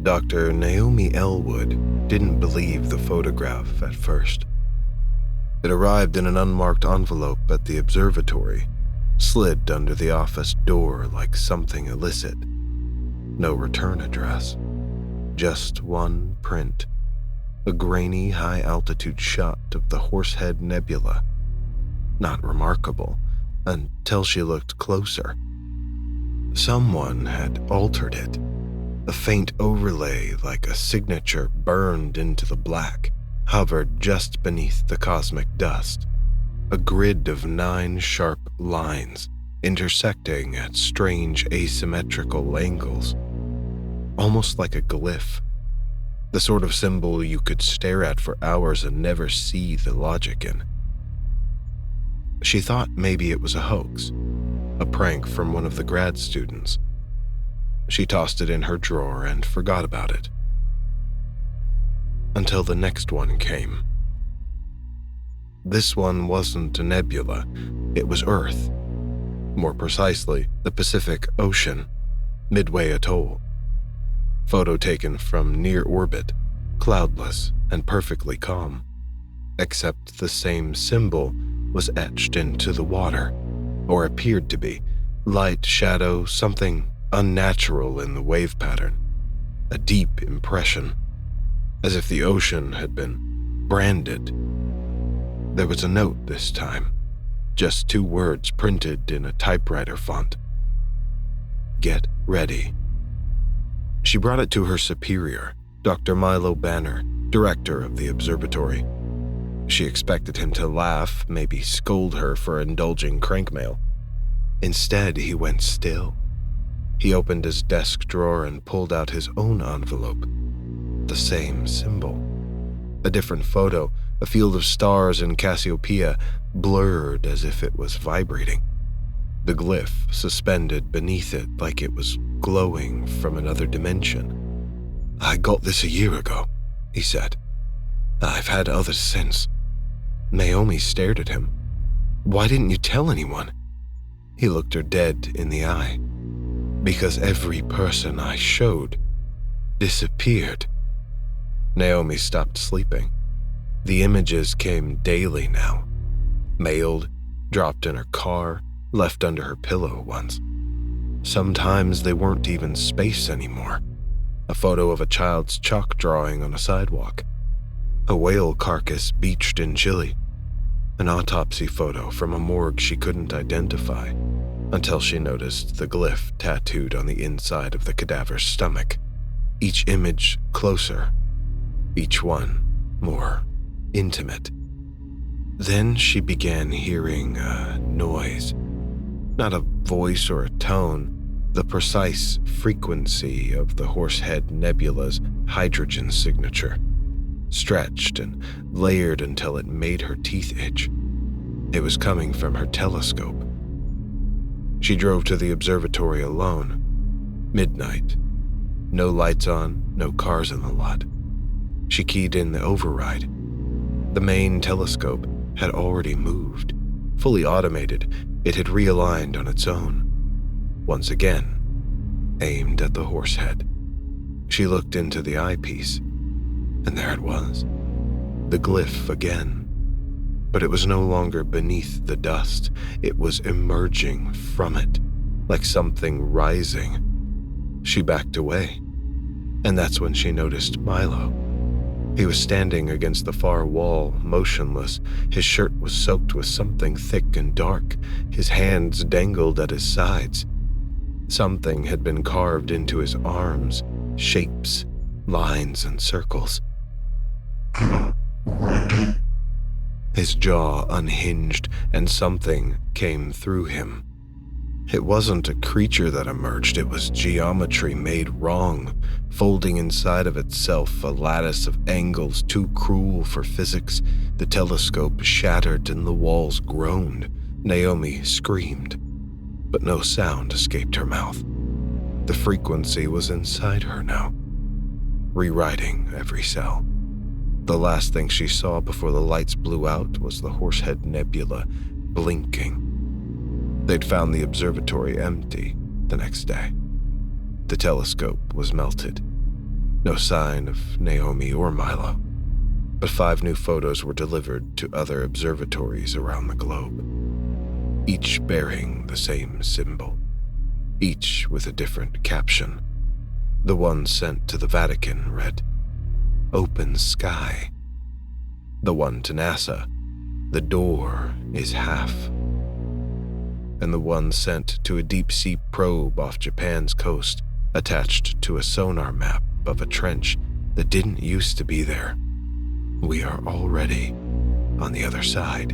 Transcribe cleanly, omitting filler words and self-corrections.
Dr. Naomi Elwood didn't believe the photograph at first. It arrived in an unmarked envelope at the observatory, slid under the office door like something illicit. No return address, just one print, a grainy high-altitude shot of the Horsehead Nebula. Not remarkable until she looked closer. Someone had altered it. A faint overlay like a signature burned into the black hovered just beneath the cosmic dust. A grid of 9 sharp lines intersecting at strange asymmetrical angles. Almost like a glyph. The sort of symbol you could stare at for hours and never see the logic in. She thought maybe it was a hoax, a prank from one of the grad students. She tossed it in her drawer and forgot about it. Until the next one came. This one wasn't a nebula, it was Earth. More precisely, the Pacific Ocean, Midway Atoll. Photo taken from near orbit, cloudless and perfectly calm. Except the same symbol was etched into the water, or appeared to be. Light, shadow, something unnatural in the wave pattern. A deep impression, as if the ocean had been branded. There was a note this time, just 2 words printed in a typewriter font. Get ready. She brought it to her superior, Dr. Milo Banner, director of the observatory. She expected him to laugh, maybe scold her for indulging crankmail. Instead, he went still. He opened his desk drawer and pulled out his own envelope. The same symbol. A different photo, a field of stars in Cassiopeia, blurred as if it was vibrating. The glyph suspended beneath it like it was glowing from another dimension. I got this a year ago, he said. I've had others since. Naomi stared at him. Why didn't you tell anyone? He looked her dead in the eye. Because every person I showed disappeared. Naomi stopped sleeping. The images came daily now. Mailed, dropped in her car, left under her pillow once. Sometimes they weren't even space anymore. A photo of a child's chalk drawing on a sidewalk. A whale carcass beached in Chile. An autopsy photo from a morgue she couldn't identify, until she noticed the glyph tattooed on the inside of the cadaver's stomach. Each image closer, each one more intimate. Then she began hearing a noise. Not a voice or a tone, the precise frequency of the Horsehead Nebula's hydrogen signature. Stretched and layered until it made her teeth itch. It was coming from her telescope. She drove to the observatory alone. Midnight. No lights on, no cars in the lot. She keyed in the override. The main telescope had already moved. Fully automated, it had realigned on its own. Once again, aimed at the Horsehead. She looked into the eyepiece, and there it was. The glyph again. But it was no longer beneath the dust. It was emerging from it, like something rising. She backed away, and that's when she noticed Milo. He was standing against the far wall, motionless. His shirt was soaked with something thick and dark. His hands dangled at his sides. Something had been carved into his arms, shapes, lines, and circles. His jaw unhinged, and something came through him. It wasn't a creature that emerged, it was geometry made wrong, folding inside of itself a lattice of angles too cruel for physics. The telescope shattered and the walls groaned. Naomi screamed, but no sound escaped her mouth. The frequency was inside her now, rewriting every cell. The last thing she saw before the lights blew out was the Horsehead Nebula blinking. They'd found the observatory empty the next day. The telescope was melted. No sign of Naomi or Milo, but 5 new photos were delivered to other observatories around the globe, each bearing the same symbol, each with a different caption. The one sent to the Vatican read, "Open Sky." The one to NASA, "The door is half." And the one sent to a deep-sea probe off Japan's coast, attached to a sonar map of a trench that didn't used to be there. "We are already on the other side."